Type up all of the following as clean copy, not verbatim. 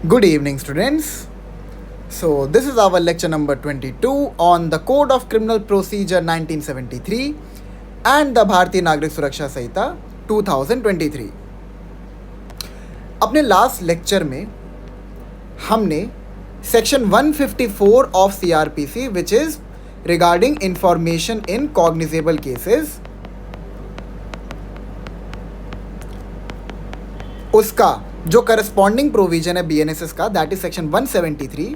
Good evening, students. So, this is our lecture number 22 on the Code of Criminal Procedure 1973 and the भारतीय नागरिक सुरक्षा संहिता 2023. अपने last lecture में हमने section 154 of CRPC which is regarding information in cognizable cases, उसका जो corresponding provision है BNSS का, दैट इज सेक्शन 173,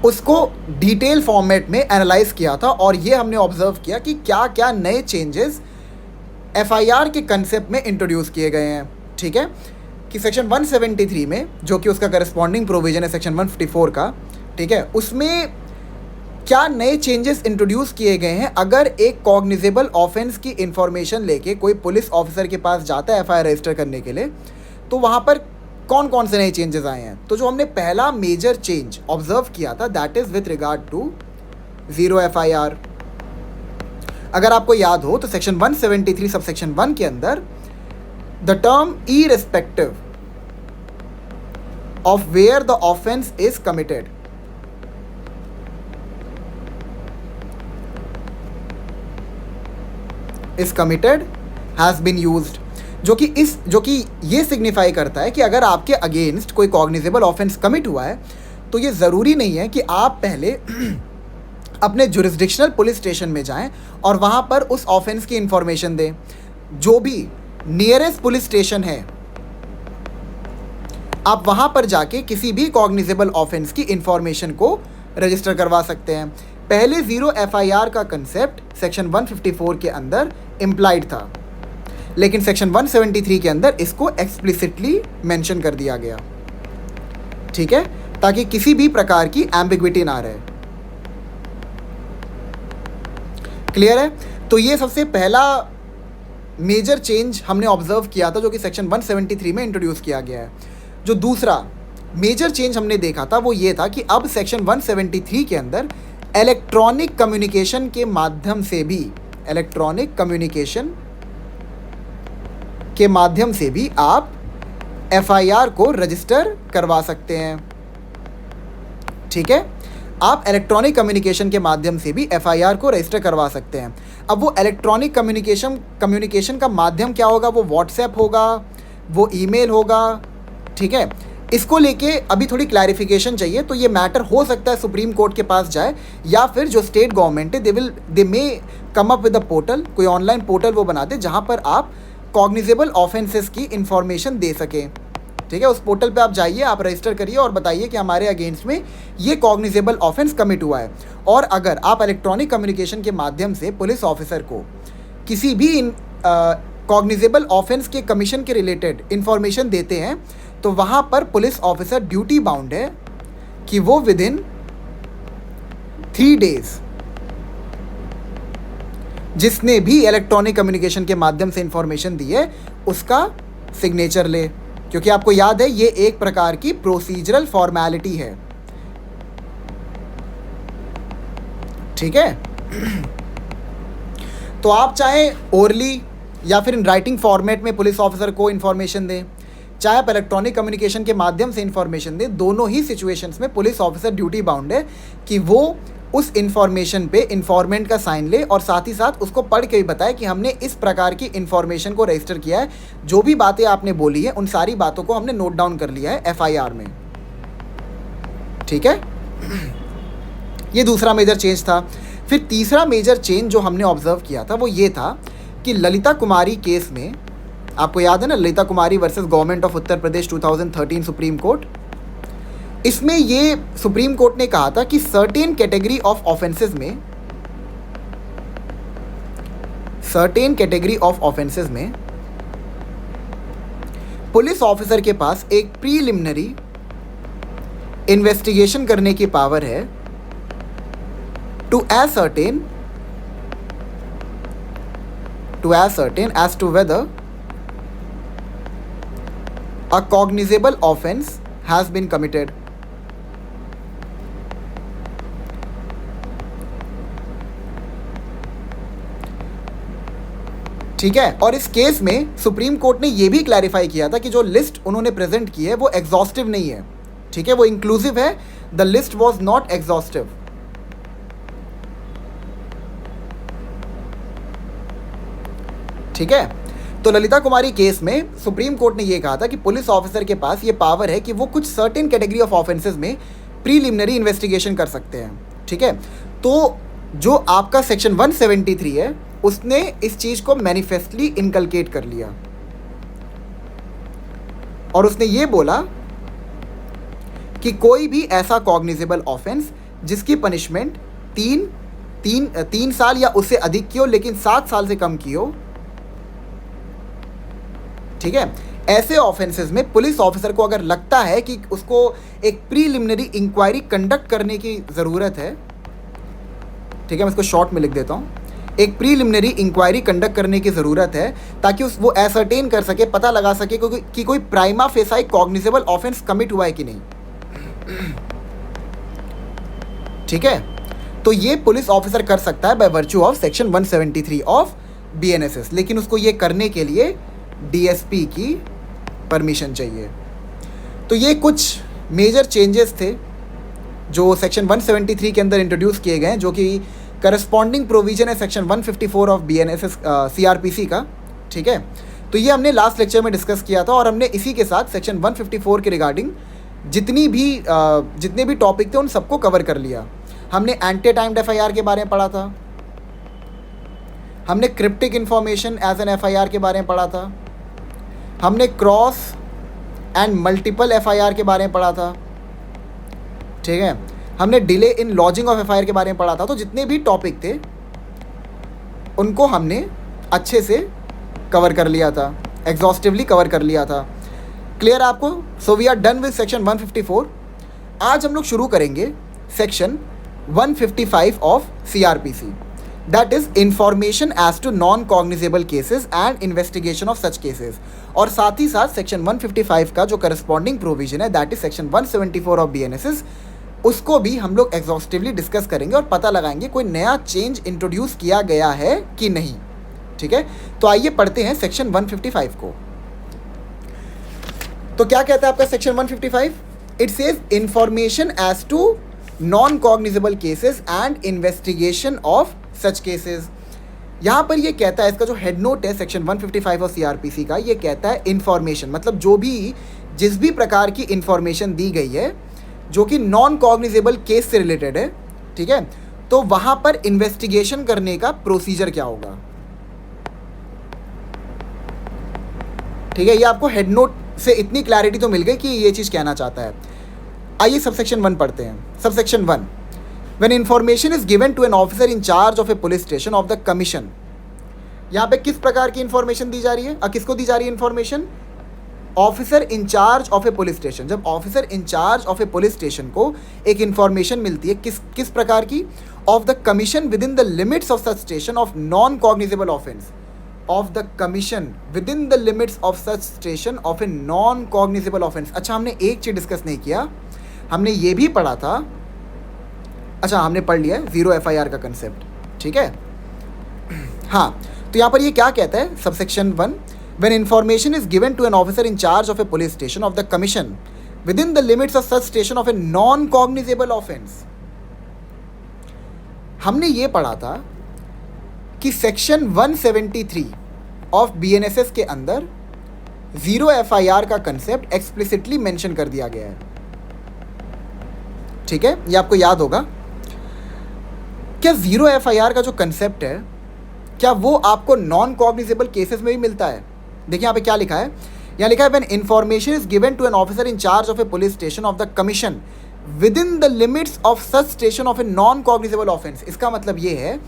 उसको डिटेल फॉर्मेट में एनालाइज किया था और ये हमने ऑब्जर्व किया कि क्या क्या नए चेंजेस FIR के कंसेप्ट में इंट्रोड्यूस किए गए हैं. ठीक है, कि सेक्शन 173 में, जो कि उसका करस्पॉन्डिंग प्रोविजन है सेक्शन 154 का, ठीक है, उसमें क्या नए चेंजेस इंट्रोड्यूस किए गए हैं. अगर एक कॉग्निजेबल ऑफेंस की इंफॉर्मेशन लेके कोई पुलिस ऑफिसर के पास जाता है FIR रजिस्टर करने के लिए, तो वहाँ पर कौन कौन से नए चेंजेस आए हैं. तो जो हमने पहला मेजर चेंज ऑब्जर्व किया था, that is with regard to zero FIR. अगर आपको याद हो तो सेक्शन 173 सब सेक्शन 1 के अंदर the term irrespective of where the offence is committed, is committed has been used, जो कि ये सिग्निफाई करता है कि अगर आपके अगेंस्ट कोई कॉग्निजेबल ऑफेंस कमिट हुआ है तो ये ज़रूरी नहीं है कि आप पहले अपने जुरिस्डिक्शनल पुलिस स्टेशन में जाएं और वहाँ पर उस ऑफेंस की इंफॉर्मेशन दें. जो भी नियरेस्ट पुलिस स्टेशन है, आप वहाँ पर जाके किसी भी कॉग्निजेबल ऑफेंस की इंफॉर्मेशन को रजिस्टर करवा सकते हैं. पहले ज़ीरो FIR का कंसेप्ट सेक्शन 154 के अंदर इम्प्लाइड था, लेकिन सेक्शन 173 के अंदर इसको एक्सप्लिसिटली मेंशन कर दिया गया. ठीक है, ताकि किसी भी प्रकार की एम्बिग्विटी ना रहे. क्लियर है? तो ये सबसे पहला मेजर चेंज हमने ऑब्जर्व किया था, जो कि सेक्शन 173 में इंट्रोड्यूस किया गया है. जो दूसरा मेजर चेंज हमने देखा था वो ये था कि अब सेक्शन 173 के अंदर इलेक्ट्रॉनिक कम्युनिकेशन के माध्यम से भी आप FIR को रजिस्टर करवा सकते हैं. ठीक है, आप इलेक्ट्रॉनिक कम्युनिकेशन के माध्यम से भी FIR को रजिस्टर करवा सकते हैं. अब वो इलेक्ट्रॉनिक कम्युनिकेशन का माध्यम क्या होगा? वो व्हाट्सएप होगा, वो ईमेल होगा. ठीक है, इसको लेके अभी थोड़ी क्लैरिफिकेशन चाहिए. तो ये मैटर हो सकता है सुप्रीम कोर्ट के पास जाए, या फिर जो स्टेट गवर्नमेंट है they may come up with a portal, कोई ऑनलाइन पोर्टल वो बना दे जहाँ पर आप कॉग्निजेबल ऑफेंसेस की इंफॉर्मेशन दे सकें. ठीक है, उस पोर्टल पे आप जाइए, आप रजिस्टर करिए और बताइए कि हमारे अगेंस्ट में ये कॉग्निजेबल ऑफेंस कमिट हुआ है. और अगर आप इलेक्ट्रॉनिक कम्युनिकेशन के माध्यम से पुलिस ऑफिसर को किसी भी कॉग्निजेबल ऑफेंस के कमीशन के रिलेटेड इंफॉर्मेशन देते हैं, तो वहाँ पर पुलिस ऑफिसर ड्यूटी बाउंड है कि वो विद इन 3 days जिसने भी इलेक्ट्रॉनिक कम्युनिकेशन के माध्यम से इंफॉर्मेशन दी है उसका सिग्नेचर ले. क्योंकि आपको याद है ये एक प्रकार की प्रोसीजरल फॉर्मेलिटी है. ठीक है, तो आप चाहे ओरली या फिर इन राइटिंग फॉर्मेट में पुलिस ऑफिसर को इंफॉर्मेशन दें, चाहे आप इलेक्ट्रॉनिक कम्युनिकेशन के माध्यम से इंफॉर्मेशन दें, दोनों ही सिचुएशंस में पुलिस ऑफिसर ड्यूटी बाउंड है कि वो उस इंफॉर्मेशन पे इंफॉर्मेंट का साइन ले और साथ ही साथ उसको पढ़ के भी बताए कि हमने इस प्रकार की इंफॉर्मेशन को रजिस्टर किया है. जो भी बातें आपने बोली है उन सारी बातों को हमने नोट डाउन कर लिया है FIR में. ठीक है, ये दूसरा मेजर चेंज था. फिर तीसरा मेजर चेंज जो हमने ऑब्जर्व किया था वो ये था कि ललिता कुमारी केस में, आपको याद है ना, Lalita Kumari versus government of Uttar Pradesh 2013 supreme court, इसमें ये सुप्रीम कोर्ट ने कहा था कि सर्टेन कैटेगरी ऑफ ऑफेंसेस में पुलिस ऑफिसर के पास एक प्रीलिमिनरी इन्वेस्टिगेशन करने की पावर है to ascertain as to whether a cognizable offense has been committed. ठीक है। और इस केस में सुप्रीम कोर्ट ने ये भी क्लैरिफाई किया था कि जो लिस्ट उन्होंने प्रेजेंट की है वो एग्जॉस्टिव नहीं है, ठीक है, वो इंक्लूसिव है। The list was not exhaustive. ठीक है। तो ललिता कुमारी केस में सुप्रीम कोर्ट ने ये कहा था कि पुलिस ऑफिसर के पास ये पावर है कि वो कुछ सर्टेन कैटेगरी ऑफ ऑफेंसेस में प्रीलिमिनरी इन्वेस्टिगेशन कर सकते हैं। ठीक है। तो जो आपका सेक्शन 173 है उसने इस चीज को मैनिफेस्टली इनकलकेट कर लिया और उसने ये बोला कि कोई भी ऐसा कॉग्निजेबल ऑफेंस जिसकी पनिशमेंट 3 साल या उससे अधिक की हो लेकिन 7 साल से कम की हो, ठीक है, ऐसे ऑफेंसेस में पुलिस ऑफिसर को अगर लगता है कि उसको एक प्रीलिमिनरी इंक्वायरी कंडक्ट करने की ज़रूरत है, ठीक है, मैं इसको शॉर्ट में लिख देता हूँ, एक प्रीलिमिनरी इंक्वायरी कंडक्ट करने की ज़रूरत है ताकि वो एसर्टेन कर सके, पता लगा सके कि कोई prima facie cognizable offence commit हुआ है कि नहीं। ठीक है। तो ये पुलिस ऑफिसर कर सकता है by virtue of section 173 of BNSS, लेकिन उसको ये करने के लिए DSP की परमिशन चाहिए। तो ये कुछ मेजर चेंजेस थे जो सेक्शन 173 के अंदर इंट्रोड्यूस किए गए हैं, जो कि करस्पॉन्डिंग प्रोविजन है सेक्शन 154 ऑफ BNSS CRPC का। ठीक है। तो ये हमने लास्ट लेक्चर में डिस्कस किया था और हमने इसी के साथ सेक्शन 154 के रिगार्डिंग जितने भी टॉपिक थे उन सबको कवर कर लिया। हमने एंटी टाइम्ड FIR के बारे में पढ़ा था, हमने cryptic information as an FIR के बारे में पढ़ा था, हमने क्रॉस एंड मल्टीपल FIR के बारे में पढ़ा था। ठीक है। हमने delay in lodging of FIR के बारे में पढ़ा था। तो जितने भी टॉपिक थे उनको हमने अच्छे से कवर कर लिया था, एग्जॉस्टिवली कवर कर लिया था। क्लियर आपको? So we are done with section 154। आज हम लोग शुरू करेंगे section 155 of CRPC, that is information as to non cognizable cases and investigation of such cases. और साथ ही साथ सेक्शन 155 का जो करस्पॉन्डिंग प्रोविजन है that is section 174 of BNSS, उसको भी हम लोग एग्जॉस्टिवली डिस्कस करेंगे और पता लगाएंगे कोई नया चेंज इंट्रोड्यूस किया गया है कि नहीं। ठीक है। तो आइए पढ़ते हैं सेक्शन 155 को। तो क्या कहता है आपका section 155? It says information as to non cognizable cases and investigation of such cases. यहां पर ये कहता है, इसका जो हेड नोट है सेक्शन 155 और CRPC का, ये कहता है इंफॉर्मेशन मतलब जिस भी प्रकार की इंफॉर्मेशन दी गई है जो कि नॉन कॉग्निजेबल केस से रिलेटेड है, ठीक है, तो वहां पर इन्वेस्टिगेशन करने का प्रोसीजर क्या होगा। ठीक है। ये आपको हेड नोट से इतनी क्लैरिटी तो मिल गई कि ये चीज कहना चाहता है। आइए सबसेक्शन 1 पढ़ते हैं। Subsection 1, when information is given to an officer in charge of a police station of the commission. यहां पे किस प्रकार की इंफॉर्मेशन दी जा रही है, किसको दी जा रही है information? Officer incharge of a police station. जब officer incharge of a police station को एक इंफॉर्मेशन मिलती है किस प्रकार की? Of the commission within the limits of such station of non cognizable offence. Of the commission within the limits of such station of a non cognizable offence. अच्छा, हमने एक चीज डिस्कस नहीं किया, हमने ये भी पढ़ा था, अच्छा हमने पढ़ लिया है जीरो FIR का कंसेप्ट। ठीक है। हाँ, तो यहाँ पर ये क्या कहता है subsection 1, when information is given to an officer in charge of a police station of the commission within the limits of such station of a non-cognizable offense। हमने ये पढ़ा था कि सेक्शन 173 ऑफ BNSS के अंदर जीरो FIR का concept explicitly mention कर दिया गया है। ठीक है, ये आपको याद होगा। क्या जीरो FIR का जो कंसेप्ट है क्या वो आपको नॉन कॉग्निजेबल केसेस में भी मिलता है? देखिए यहाँ पे क्या लिखा है, यहाँ लिखा है when information is given to an officer in charge of a police station of the commission within the limits of such station of a non cognizable offence. इसका मतलब ये है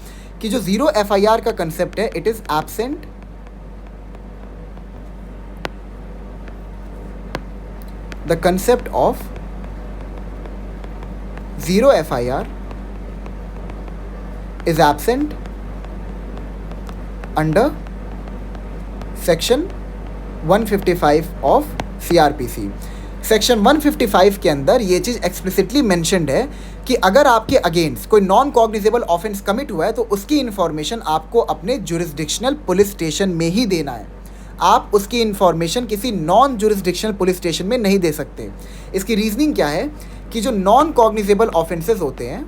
कि जो जीरो FIR का कंसेप्ट है it is absent the concept of zero FIR is absent under section 155 of CRPC. Section 155 के अंदर ये चीज़ एक्सप्लिसिटली मेंशन्ड है कि अगर आपके अगेंस्ट कोई नॉन कॉग्निजेबल ऑफेंस कमिट हुआ है तो उसकी इन्फॉर्मेशन आपको अपने जुरिस्डिक्शनल पुलिस स्टेशन में ही देना है। आप उसकी इन्फॉर्मेशन किसी नॉन जुरिस्डिक्शनल पुलिस स्टेशन में नहीं दे सकते। इसकी रीजनिंग क्या है कि जो नॉन कॉग्निजेबल ऑफेंसेस होते हैं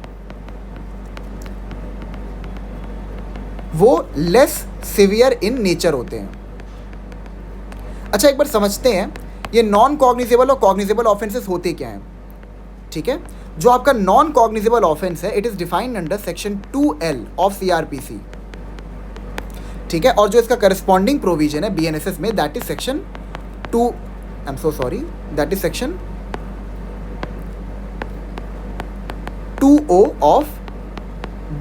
वो लेस सिवियर इन नेचर होते हैं। अच्छा, एक बार समझते हैं ये नॉन कॉग्निजेबल और कॉग्निजेबल ऑफेंसेस होते क्या हैं। ठीक है, जो आपका नॉन कॉग्निजेबल ऑफेंस है it is defined under section 2L of CRPC। ठीक है, और जो इसका करस्पॉन्डिंग प्रोविजन है BNSS में that is section 2O of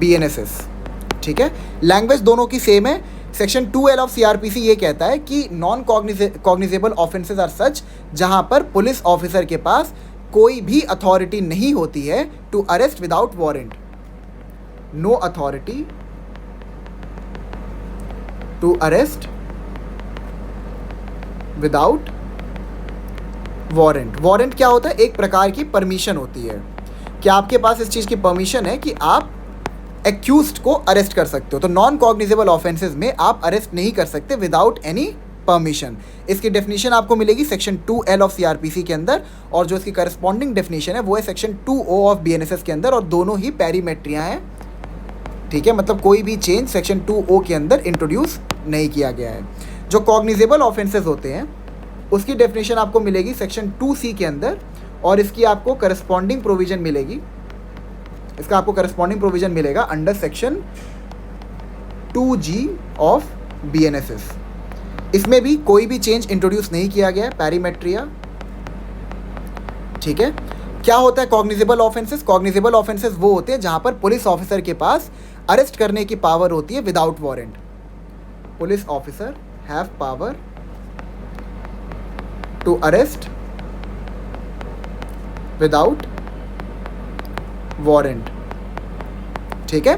BNSS। ठीक है, लैंग्वेज दोनों की सेम है। सेक्शन 2L ऑफ CRPC ये कहता है कि non cognizable offences are such जहां पर पुलिस ऑफिसर के पास कोई भी अथॉरिटी नहीं होती है to arrest without warrant. No authority to arrest without warrant. Warrant क्या होता है? एक प्रकार की परमिशन होती है कि आपके पास इस चीज़ की परमिशन है कि आप एक्यूज्ड को अरेस्ट कर सकते हो। तो नॉन कॉग्निजेबल ऑफेंसेस में आप अरेस्ट नहीं कर सकते विदाउट एनी परमिशन। इसकी डेफिनेशन आपको मिलेगी सेक्शन 2L ऑफ CRPC के अंदर, और जो इसकी करस्पॉन्डिंग डेफिनेशन है वो है सेक्शन 2O ऑफ BNSS के अंदर, और दोनों ही पैरीमेट्रियाँ हैं। ठीक है, मतलब कोई भी चेंज सेक्शन 2O के अंदर इंट्रोड्यूस नहीं किया गया है। जो कॉग्निजेबल ऑफेंसेस होते हैं उसकी डेफिनेशन आपको मिलेगी सेक्शन 2C के अंदर, और इसकी आपको करस्पॉन्डिंग प्रोविजन मिलेगी, इसका आपको करस्पॉन्डिंग प्रोविजन मिलेगा under section 2G of BNSS। इसमें भी कोई भी चेंज इंट्रोड्यूस नहीं किया गया है, पैरीमेट्रिया। ठीक है, क्या होता है कॉग्निजेबल ऑफेंसेस? कॉग्निजेबल ऑफेंसेस वो होते हैं जहां पर पुलिस ऑफिसर के पास अरेस्ट करने की पावर होती है without warrant. Police officer have power to arrest without warrant. ठीक है,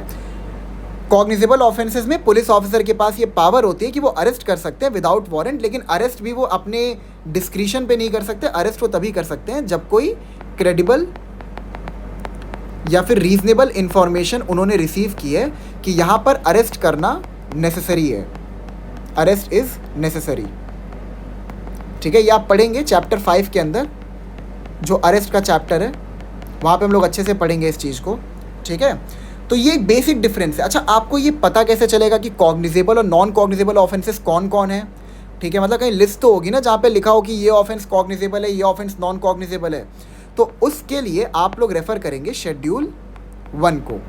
कॉग्निजेबल ऑफेंसेस में पुलिस ऑफिसर के पास ये पावर होती है कि वो अरेस्ट कर सकते हैं विदाउट वारंट, लेकिन अरेस्ट भी वो अपने डिस्क्रिशन पे नहीं कर सकते। अरेस्ट वो तभी कर सकते हैं जब कोई क्रेडिबल या फिर रीजनेबल इंफॉर्मेशन उन्होंने रिसीव की है कि यहाँ पर अरेस्ट करना नेसेसरी है, अरेस्ट इज नेसेसरी। ठीक है, ये आप पढ़ेंगे चैप्टर 5 के अंदर, जो अरेस्ट का चैप्टर है वहाँ पे हम लोग अच्छे से पढ़ेंगे इस चीज़ को। ठीक है, तो ये एक बेसिक डिफरेंस है। अच्छा, आपको ये पता कैसे चलेगा कि कॉग्निजेबल और नॉन कॉग्निजेबल ऑफेंसेस कौन कौन है? ठीक है, मतलब कहीं लिस्ट तो होगी ना जहाँ पे लिखा हो कि ये ऑफेंस कॉग्निजेबल है, ये ऑफेंस नॉन कॉग्निजेबल है। तो उसके लिए आप लोग रेफर करेंगे शेड्यूल 1 को,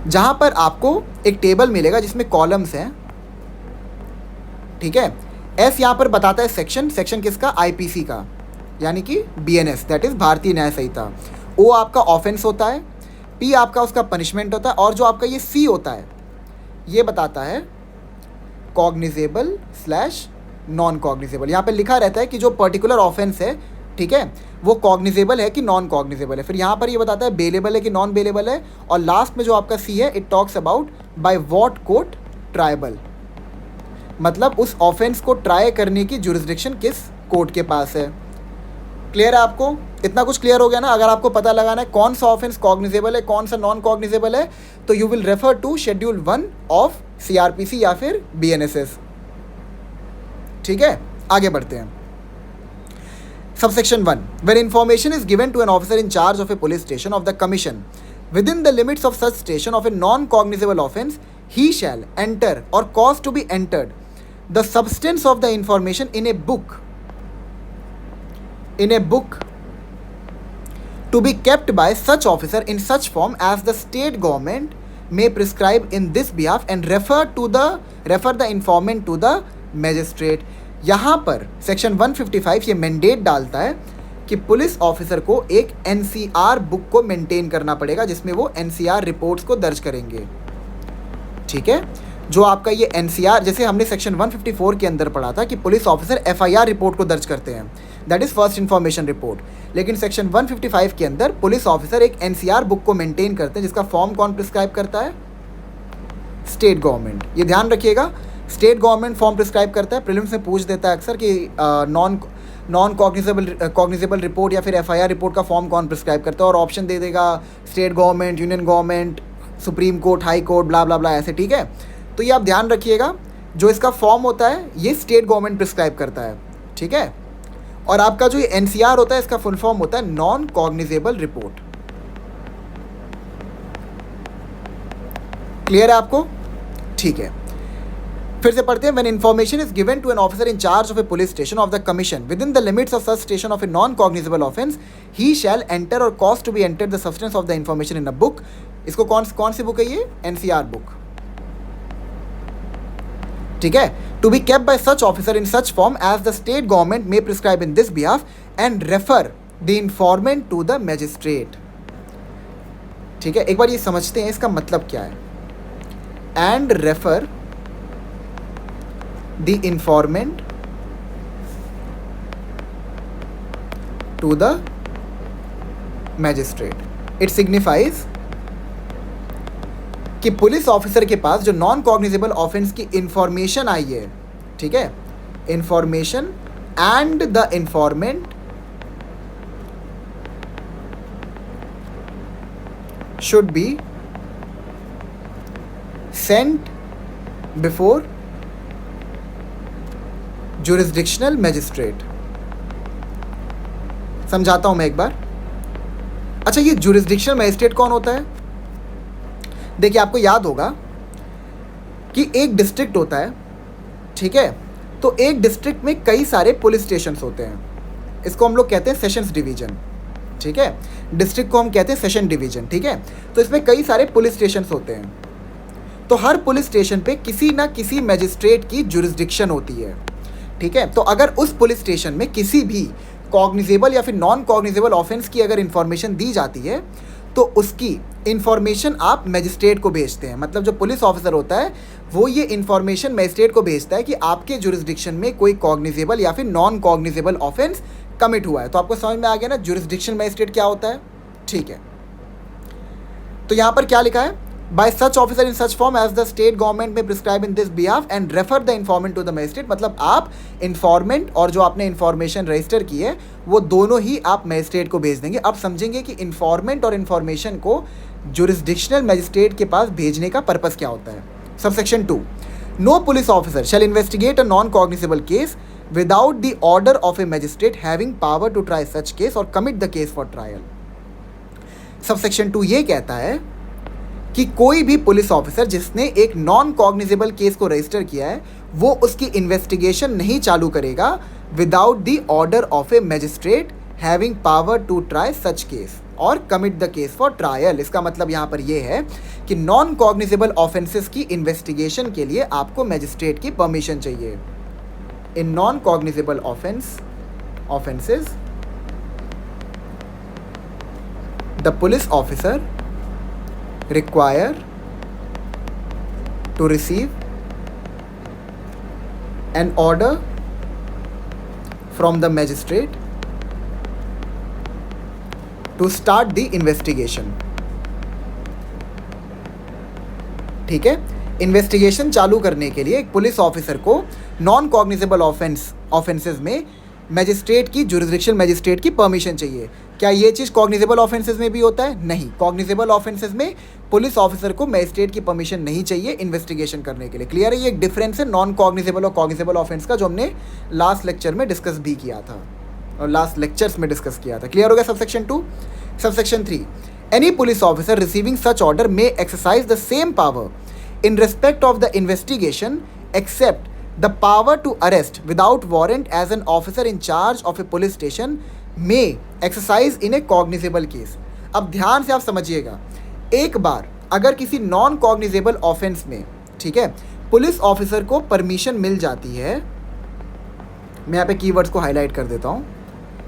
जहाँ पर आपको एक टेबल मिलेगा जिसमें कॉलम्स हैं। ठीक है, एस यहाँ पर बताता है सेक्शन, सेक्शन किसका? IPC का, यानी कि BNS दैट इज़ भारतीय न्याय संहिता। O आपका ऑफेंस होता है, P आपका उसका पनिशमेंट होता है, और जो आपका ये C होता है ये बताता है कॉग्निजेबल स्लैश नॉन कॉग्निजेबल। यहाँ पे लिखा रहता है कि जो पर्टिकुलर ऑफेंस है, ठीक है, वो कॉग्निजेबल है कि नॉन कॉग्निजेबल है। फिर यहाँ पर ये बताता है बेलेबल है कि नॉन बेलेबल है, और लास्ट में जो आपका C है it talks about by what court tribal, मतलब उस ऑफेंस को ट्राई करने की जुरिस्डिक्शन किस कोर्ट के पास है। क्लियर है आपको? इतना कुछ क्लियर हो गया ना? अगर आपको पता लगाना है कौन सा ऑफेंस कॉग्निजेबल है, कौन सा नॉन कॉग्निजेबल है, तो you will refer to schedule 1 of CRPC या फिर BNSS। ठीक है, आगे बढ़ते हैं। Subsection 1, when information is given to an officer in charge of a police station of the commission within the limits of such station of a non-cognizable offence, he shall enter or cause to be entered the substance of the information in a book to be kept by such officer in such form as the state government may prescribe in this behalf and refer the informant to the magistrate। यहाँ पर section 155 ये mandate डालता है कि police officer को एक NCR book को maintain करना पड़ेगा जिसमें वो NCR रिपोर्ट्स को दर्ज करेंगे। ठीक है, जो आपका ये NCR, जैसे हमने सेक्शन 154 के अंदर पढ़ा था कि पुलिस ऑफिसर FIR रिपोर्ट को दर्ज करते हैं, that is first information report, लेकिन सेक्शन 155 के अंदर पुलिस ऑफिसर एक NCR बुक को मेंटेन करते हैं जिसका फॉर्म कौन प्रिस्क्राइब करता है? State government. ये ध्यान रखिएगा, स्टेट गवर्नमेंट फॉर्म प्रिस्क्राइब करता है। प्रीलिम्स में पूछ देता है अक्सर कि नॉन कॉग्निजेबल रिपोर्ट या फिर एफआईआर रिपोर्ट का फॉर्म कौन प्रिस्क्राइब करता है, और ऑप्शन दे देगा state government, union government, supreme court, high court, blah blah blah ऐसे, ठीक है। तो ये आप ध्यान रखिएगा, जो इसका फॉर्म होता है ये स्टेट गवर्नमेंट प्रिस्क्राइब करता है, ठीक है। और आपका जो ये एनसीआर होता है इसका फुल फॉर्म होता है नॉन कॉग्निजेबल रिपोर्ट। क्लियर है आपको? ठीक है, फिर से पढ़ते हैं। When information is given to an officer in charge of a police station of the commission within the limits of such station of a non cognizable offence, he shall enter or cause to be enter the substance of the information in a book. इसको कौन सी book है ये? NCR book, ठीक है। To be kept by such officer in such form as the state government may prescribe in this behalf and refer the informant to the magistrate, ठीक है। एक बार ये समझते हैं इसका मतलब क्या है। And refer the informant to the magistrate. It signifies कि पुलिस ऑफिसर के पास जो नॉन कॉग्निजेबल ऑफेंस की इंफॉर्मेशन आई है, ठीक है, information and the इंफॉर्मेंट should be sent before jurisdictional magistrate. समझाता हूं मैं एक बार। अच्छा, ये जुरिस्डिक्शनल मैजिस्ट्रेट कौन होता है? देखिए, आपको याद होगा कि एक डिस्ट्रिक्ट होता है, ठीक है। तो एक डिस्ट्रिक्ट में कई सारे पुलिस स्टेशंस होते हैं, इसको हम लोग कहते हैं सेशंस डिवीजन, ठीक है। डिस्ट्रिक्ट को हम कहते हैं सेशन डिवीजन, ठीक है। तो इसमें कई सारे पुलिस स्टेशंस होते हैं, तो हर पुलिस स्टेशन पे किसी ना किसी मैजिस्ट्रेट की जुरिस्डिक्शन होती है, ठीक है। तो अगर उस पुलिस स्टेशन में किसी भी कॉग्निजेबल या फिर नॉन कॉग्निजेबल ऑफेंस की अगर इंफॉर्मेशन दी जाती है तो उसकी इंफॉर्मेशन आप मैजिस्ट्रेट को भेजते हैं। मतलब जो पुलिस ऑफिसर होता है वो ये इंफॉर्मेशन मैजिस्ट्रेट को भेजता है कि आपके जुरिस्डिक्शन में कोई कॉग्निजेबल या फिर नॉन कॉग्निजेबल ऑफेंस कमिट हुआ है। तो आपको समझ में आ गया ना जुरिस्डिक्शन मैजिस्ट्रेट क्या होता है, ठीक है। तो यहाँ पर क्या लिखा है? By such officer in such form as the state government may prescribe in this behalf and refer the informant to the magistrate। मतलब आप informant और जो आपने information रजिस्टर की है वो दोनों ही आप मैजिस्ट्रेट को भेज देंगे। अब समझेंगे कि informant और information को jurisdictional magistrate के पास भेजने का पर्पस क्या होता है। Subsection 2, no police officer shall investigate a non-cognizable case without the order of a magistrate having power to try such case or commit the case for trial। Subsection 2 ये कहता है कि कोई भी पुलिस ऑफिसर जिसने एक नॉन कॉग्निजेबल केस को register किया है वो उसकी इन्वेस्टिगेशन नहीं चालू करेगा without the order of a magistrate having power to try such case or commit the case for trial. इसका मतलब यहाँ पर यह है कि नॉन कॉग्निजेबल ऑफेंसेस की इन्वेस्टिगेशन के लिए आपको मैजिस्ट्रेट की परमिशन चाहिए। In non cognizable offences the police officer require to receive an order from the magistrate to start the investigation। ठीक है, इन्वेस्टिगेशन चालू करने के लिए एक पुलिस ऑफिसर को नॉन कॉग्निजेबल ऑफेंसेस में मैजिस्ट्रेट की जुरिस्डिक्शनल मैजिस्ट्रेट की परमिशन चाहिए। क्या ये चीज़ कॉग्निजेबल ऑफेंसेस में भी होता है? नहीं, कॉग्निजेबल ऑफेंसेस में पुलिस ऑफिसर को मैजिस्ट्रेट की परमिशन नहीं चाहिए इन्वेस्टिगेशन करने के लिए। क्लियर है? ये एक डिफरेंस है नॉन कॉग्निजेबल और कॉग्निजेबल ऑफेंस का, जो हमने लास्ट लेक्चर में डिस्कस भी किया था और लास्ट लेक्चर्स में डिस्कस किया था। क्लियर हो गया? Subsection 2। Subsection 3, any police officer receiving such order may exercise the same power in respect of the investigation except the power to arrest without warrant as an officer in charge of a police station may exercise in a cognizable case। अब ध्यान से आप समझिएगा, एक बार अगर किसी non cognizable offence में, ठीक है, पुलिस ऑफिसर को परमिशन मिल जाती है, मैं यहाँ पे कीवर्ड्स को हाईलाइट कर देता हूँ,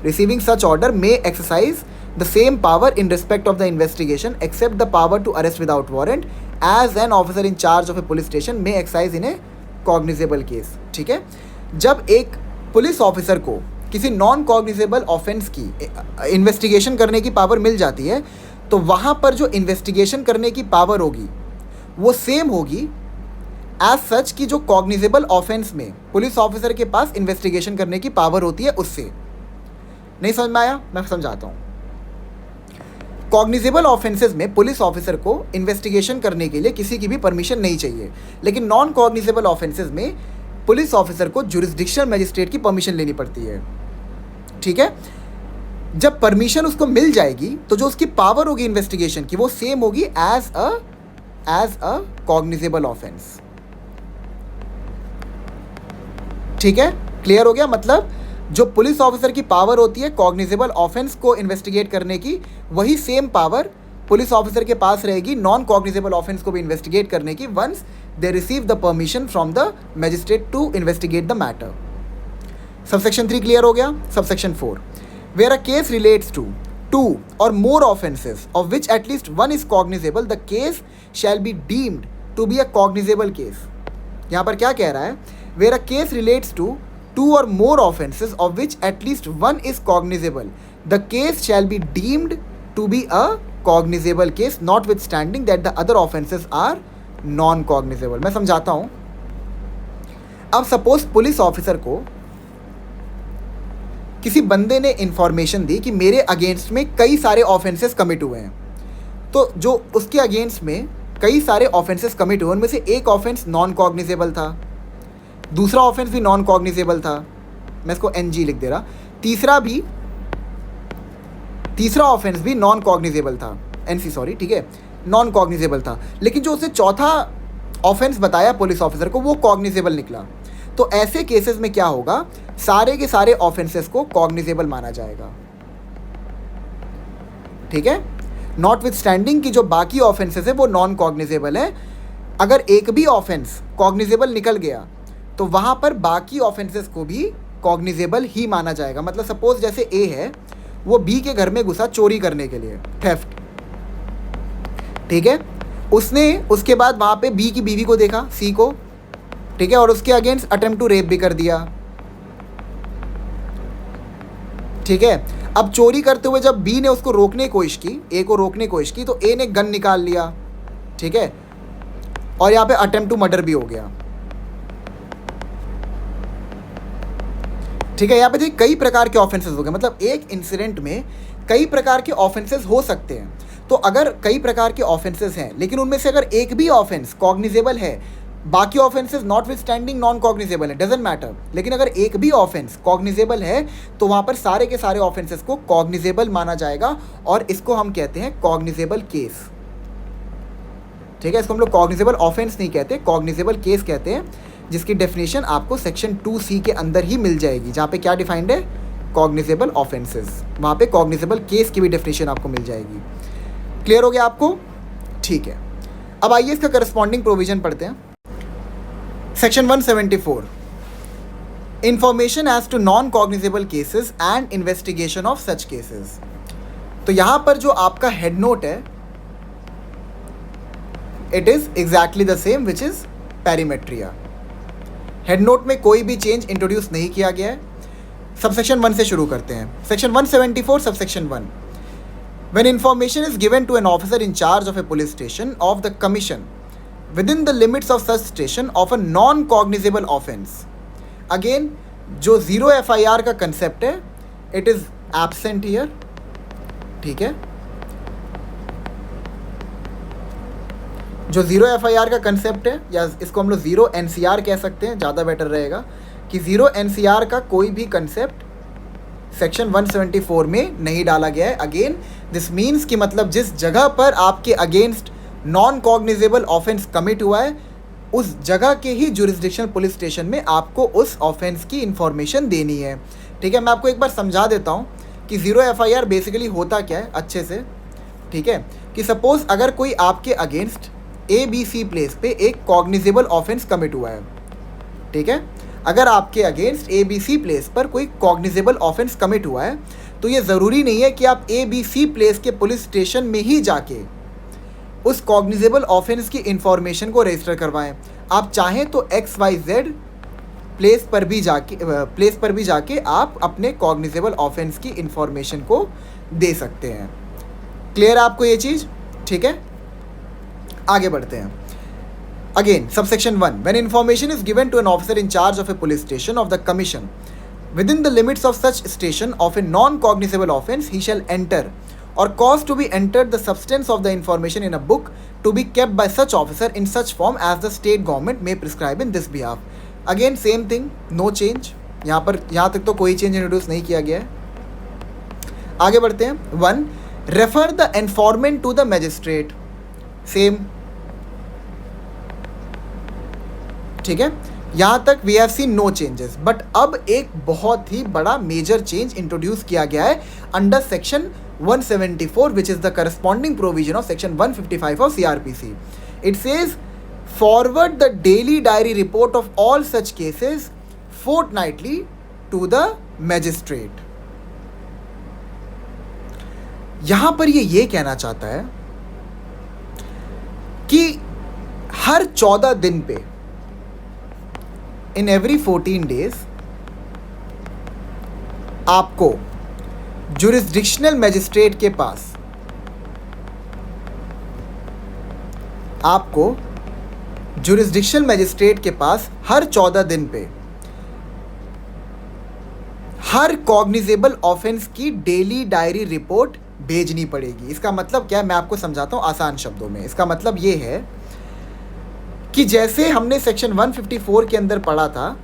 receiving such order may exercise the same power in respect of the investigation except the power to arrest without warrant as an officer in charge of a police station may exercise in a cognizable case. ठीक है, जब एक police officer को किसी non cognizable offence की investigation करने की power मिल जाती है, तो वहाँ पर जो इन्वेस्टिगेशन करने की पावर होगी वो सेम होगी एज सच की जो कॉग्निजेबल ऑफेंस में पुलिस ऑफिसर के पास इन्वेस्टिगेशन करने की पावर होती है उससे। नहीं समझ में आया? मैं समझाता हूँ। कॉग्निजेबल ऑफेंसेस में पुलिस ऑफिसर को इन्वेस्टिगेशन करने के लिए किसी की भी परमिशन नहीं चाहिए, लेकिन नॉन कॉग्निजेबल ऑफेंसेस में पुलिस ऑफिसर को जुरिस्डिक्शनल मैजिस्ट्रेट की परमिशन लेनी पड़ती है। ठीक है, जब परमिशन उसको मिल जाएगी तो जो उसकी पावर होगी इन्वेस्टिगेशन की वो सेम होगी एज अ कॉग्निजेबल ऑफेंस। ठीक है, क्लियर हो गया? मतलब जो पुलिस ऑफिसर की पावर होती है कॉग्निजेबल ऑफेंस को इन्वेस्टिगेट करने की, वही सेम पावर पुलिस ऑफिसर के पास रहेगी नॉन कॉग्निजेबल ऑफेंस को भी इन्वेस्टिगेट करने की, once they receive the permission from the magistrate to investigate the matter. Subsection 3 clear हो गया? Subsection 4, where a case relates to 2 or more offenses of which at least one is cognizable, the case shall be deemed to be a cognizable case। यहाँ पर क्या कह रहा है? Where a case relates to 2 or more offenses of which at least one is cognizable, the case shall be deemed to be a cognizable case, notwithstanding that the other offenses are non-cognizable। मैं समझाता हूँ। अब suppose police officer को किसी बंदे ने information दी कि मेरे अगेंस्ट में कई सारे ऑफेंसेस कमिट हुए हैं, तो जो उसके अगेंस्ट में कई सारे ऑफेंसेस कमिट हुए उनमें से एक ऑफेंस नॉन कॉग्निजेबल था, दूसरा ऑफेंस भी नॉन कॉग्निजेबल था, मैं इसको NG लिख दे रहा, तीसरा ऑफेंस भी नॉन कॉग्निजेबल था, NC सॉरी, ठीक है, नॉन कॉग्निजेबल था, लेकिन जो उसने चौथा ऑफेंस बताया पुलिस ऑफिसर को वो कॉग्निजेबल निकला। तो ऐसे केसेस में क्या होगा? सारे के सारे ऑफेंसेस को कॉग्निजेबल माना जाएगा। ठीक है, नॉटविथस्टैंडिंग की जो बाकी ऑफेंसेस है वो नॉन कॉग्निजेबल है। अगर एक भी ऑफेंस कॉग्निजेबल निकल गया तो वहां पर बाकी ऑफेंसेस को भी कॉग्निजेबल ही माना जाएगा। मतलब सपोज जैसे A है, वो B के घर में घुसा चोरी करने के लिए, थेफ्ट। ठीक है, उसने उसके बाद वहां पे B की बीवी को देखा, C को, ठीक है, और उसके अगेंस्ट अटेम्प्ट टू रेप भी कर दिया। ठीक है, अब चोरी करते हुए जब B ने उसको रोकने की कोशिश की, A को रोकने की कोशिश की, तो A ने गन निकाल लिया। ठीक है, और यहाँ पे अटेम्प्ट टू मर्डर भी हो गया। ठीक है, यहाँ पे देखिए कई प्रकार के ऑफेंसेस हो गए, मतलब एक इंसिडेंट में कई प्रकार के ऑफेंसेस हो सकते हैं। तो अगर कई प्रकार के ऑफेंसेस हैं लेकिन उनमें से अगर एक भी ऑफेंस कॉग्निजेबल है, बाकी ऑफेंसेस नॉटविथस्टैंडिंग नॉन कॉग्निजेबल है, डजंट मैटर, लेकिन अगर एक भी ऑफेंस कॉग्निजेबल है तो वहां पर सारे के सारे ऑफेंसेस को कॉग्निजेबल माना जाएगा और इसको हम कहते हैं कॉग्निजेबल केस। ठीक है, इसको हम लोग कॉग्निजेबल ऑफेंस नहीं कहते, कॉग्निजेबल केस कहते हैं, जिसकी डेफिनेशन आपको सेक्शन 2C के अंदर ही मिल जाएगी, जहाँ पे क्या डिफाइंड है? Cognizable offences. वहाँ पे कॉग्निजेबल केस की भी डेफिनेशन आपको मिल जाएगी। क्लियर हो गया आपको? ठीक है, अब आइए इसका करस्पॉन्डिंग प्रोविजन पढ़ते हैं। Section 174, information as to non cognizable cases and investigation of such cases. तो यहां पर जो आपका हेड नोट है, it is exactly the same which is पेरीमेट्रिया। हेड नोट में कोई भी चेंज इंट्रोड्यूस नहीं किया गया है। सबसेक्शन 1 से शुरू करते हैं। Section 174 subsection 1, when information is given to an officer in charge of a police station of the commission within the limits of such station of a non-cognizable offence। Again, जो zero FIR का concept है, it is absent here। ठीक है, जो zero FIR का concept है, या इसको हम लोग जीरो NCR कह सकते हैं, ज़्यादा बेटर रहेगा, कि जीरो NCR का कोई भी कंसेप्ट सेक्शन 174 में नहीं डाला गया है। अगेन दिस मीन्स कि मतलब जिस जगह पर आपके against non cognizable offence commit हुआ है उस जगह के ही जुरिस्डिक्शनल पुलिस स्टेशन में आपको उस ऑफेंस की इंफॉर्मेशन देनी है। ठीक है, मैं आपको एक बार समझा देता हूँ कि ज़ीरो FIR बेसिकली होता क्या है अच्छे से। ठीक है, कि सपोज़ अगर कोई आपके अगेंस्ट ABC प्लेस पे एक कॉग्निजेबल ऑफेंस कमिट हुआ है। ठीक है, अगर आपके अगेंस्ट ABC प्लेस पर कोई कॉग्निजेबल ऑफेंस कमिट हुआ है तो ये ज़रूरी नहीं है कि आप ABC प्लेस के पुलिस स्टेशन में ही जाके उस कॉग्निजेबल ऑफेंस की इंफॉर्मेशन को रजिस्टर करवाएं। आप चाहें तो XYZ प्लेस पर भी जाके आप अपने कॉग्निजेबल ऑफेंस की इंफॉर्मेशन को दे सकते हैं। क्लियर है आपको ये चीज़? ठीक है, आगे बढ़ते हैं। Again, subsection 1, when information is given to an officer in charge of a police station of the commission within the limits of such station of a non-cognizable offense, he shall enter or cause to be entered the substance of the information in a book to be kept by such officer in such form as the state government may prescribe in this behalf. Again same thing, no change. यहाँ तक तो कोई change introduce नहीं किया गया है. आगे बढ़ते हैं. 1. Refer the informant to the magistrate. Same, ठीक है. यहाँ तक we have seen no changes. But अब एक बहुत ही बड़ा मेजर चेंज इंट्रोड्यूस किया गया है under section 174, which is the corresponding provision of section 155 of CRPC. It says, forward the daily diary report of all such cases fortnightly to the magistrate. यहां पर ये कहना चाहता है कि हर 14 दिन पे, in every 14 days, आपको जुरिस्डिक्शनल मैजिस्ट्रेट के पास हर 14 दिन पे हर कॉग्निजेबल ऑफेंस की डेली डायरी रिपोर्ट भेजनी पड़ेगी. इसका मतलब क्या है, मैं आपको समझाता हूं आसान शब्दों में. इसका मतलब ये है कि जैसे हमने सेक्शन 154 के अंदर पढ़ा था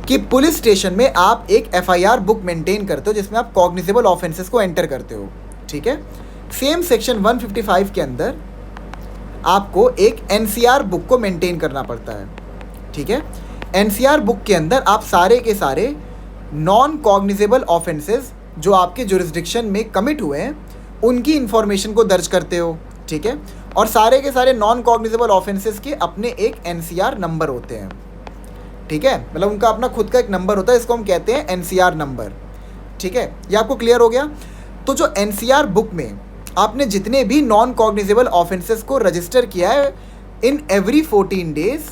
कि पुलिस स्टेशन में आप एक एफआईआर बुक मेंटेन करते हो जिसमें आप कॉग्निजेबल ऑफेंसेस को एंटर करते हो, ठीक है. सेम सेक्शन 155 के अंदर आपको एक एनसीआर बुक को मेंटेन करना पड़ता है, ठीक है. एनसीआर बुक के अंदर आप सारे के सारे नॉन कॉग्निजेबल ऑफेंसेस जो आपके जुरिस्डिक्शन में कमिट हुए हैं उनकी इंफॉर्मेशन को दर्ज करते हो, ठीक है. और सारे के सारे नॉन कॉग्निजेबल ऑफेंसेस के अपने एक एनसीआर नंबर होते हैं, ठीक है. मतलब उनका अपना खुद का एक नंबर होता है, इसको हम कहते हैं एनसीआर नंबर, ठीक है. ये आपको क्लियर हो गया. तो जो एनसीआर बुक में आपने जितने भी नॉन कॉग्निजेबल ऑफेंसेस को रजिस्टर किया है इन एवरी 14 डेज,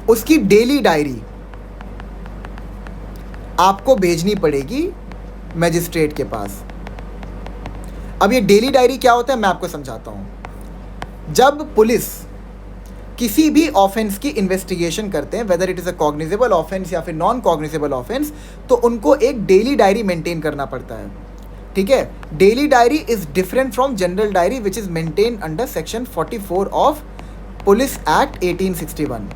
उसकी डेली डायरी आपको भेजनी पड़ेगी मैजिस्ट्रेट के पास. अब ये डेली डायरी क्या होता है मैं आपको समझाता हूं. जब पुलिस किसी भी ऑफेंस की इन्वेस्टिगेशन करते हैं, whether it is a cognizable offence या फिर नॉन कॉग्निजेबल ऑफेंस, तो उनको एक डेली डायरी मेंटेन करना पड़ता है, ठीक है. Daily diary is different from general diary which is maintain under section 44 of police act 1861.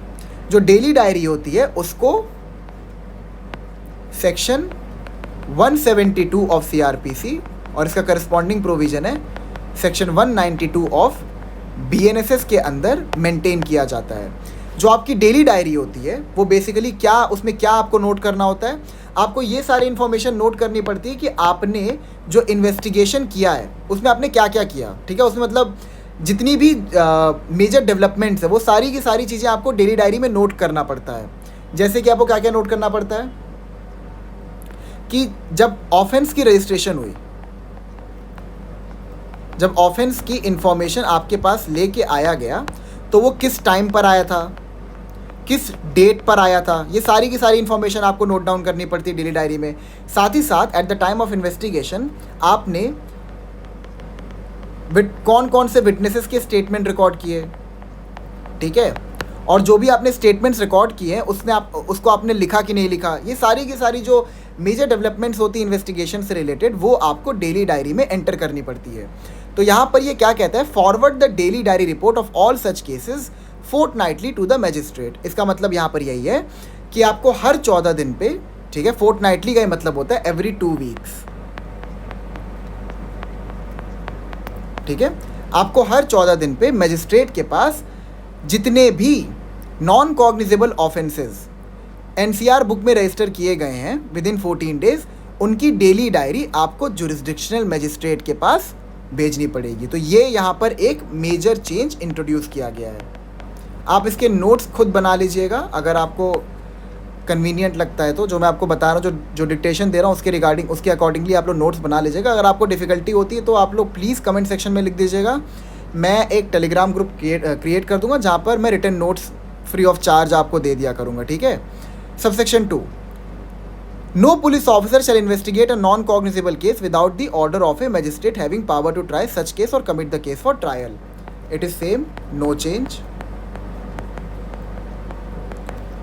जो डेली डायरी होती है उसको सेक्शन 172 ऑफ सीआरपीसी और इसका करस्पॉन्डिंग प्रोविजन है सेक्शन 192 ऑफ बीएनएसएस के अंदर मेंटेन किया जाता है. जो आपकी डेली डायरी होती है वो बेसिकली क्या, उसमें क्या आपको नोट करना होता है, आपको ये सारी इन्फॉर्मेशन नोट करनी पड़ती है कि आपने जो इन्वेस्टिगेशन किया है उसमें आपने क्या क्या किया, ठीक है. उसमें मतलब जितनी भी मेजर डेवलपमेंट्स है वो सारी की सारी चीज़ें आपको डेली डायरी में नोट करना पड़ता है. जैसे कि आपको क्या क्या नोट करना पड़ता है कि जब ऑफेंस की रजिस्ट्रेशन हुई, जब ऑफेंस की इंफॉर्मेशन आपके पास लेके आया गया तो वो किस टाइम पर आया था, किस डेट पर आया था, ये सारी की सारी इन्फॉर्मेशन आपको नोट डाउन करनी पड़ती है डेली डायरी में. साथ ही साथ at the time of investigation आपने कौन कौन से विटनेसेस के स्टेटमेंट रिकॉर्ड किए, ठीक है. और जो भी आपने स्टेटमेंट्स रिकॉर्ड किए हैं उसको आपने लिखा कि नहीं लिखा, ये सारी की सारी जो मेजर डेवलपमेंट्स होती है इन्वेस्टिगेशन से रिलेटेड वो आपको डेली डायरी में एंटर करनी पड़ती है. तो यहाँ पर ये क्या कहता है, forward the daily diary report of all such cases fortnightly to the magistrate. इसका मतलब यहाँ पर यही है कि आपको हर 14 दिन पे, ठीक है, फोर्टनाइटली का मतलब होता है एवरी 2 वीक्स, ठीक है. आपको हर 14 दिन पे मैजिस्ट्रेट के पास जितने भी non cognizable offences NCR book में रजिस्टर किए गए हैं विद इन 14 डेज, उनकी डेली डायरी आपको जुरिस्डिक्शनल मैजिस्ट्रेट के पास भेजनी पड़ेगी. तो ये यहाँ पर एक मेजर चेंज इंट्रोड्यूस किया गया है. आप इसके नोट्स खुद बना लीजिएगा अगर आपको कन्वीनियंट लगता है तो. जो मैं आपको बता रहा हूँ, जो डिक्टेशन दे रहा हूँ उसके रिगार्डिंग, उसके अकॉर्डिंगली आप लोग नोट्स बना लीजिएगा. अगर आपको डिफ़िकल्टी होती है तो आप लोग प्लीज़ कमेंट सेक्शन में लिख दीजिएगा. मैं एक टेलीग्राम ग्रुप क्रिएट कर दूंगा जहाँ पर मैं written notes free of charge आपको दे दिया करूँगा, ठीक है. Subsection 2, no police officer shall investigate a non-cognizable case without the order of a magistrate having power to try such case or commit the case for trial. It is same, no change.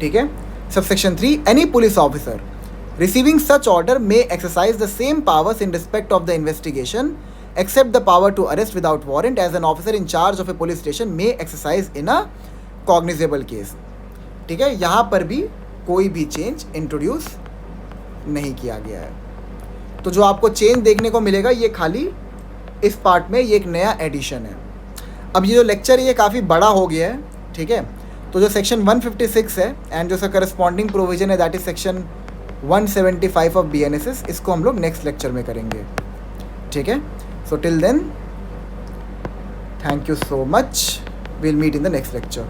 ठीक है। Subsection 3, any police officer receiving such order may exercise the same powers in respect of the investigation except the power to arrest without warrant as an officer in charge of a police station may exercise in a cognizable case। ठीक है, यहाँ पर भी कोई भी change introduce नहीं किया गया है। तो जो आपको चेंज देखने को मिलेगा ये खाली इस पार्ट में, ये एक नया एडिशन है। अब ये जो लेक्चर है ये काफ़ी बड़ा हो गया है, ठीक है। तो जो सेक्शन 156 है एंड जो उसका करस्पॉन्डिंग प्रोविजन है that is section 175 of BNSS, इसको हम लोग नेक्स्ट लेक्चर में करेंगे, ठीक है। So till then thank you so much, will meet in the next lecture.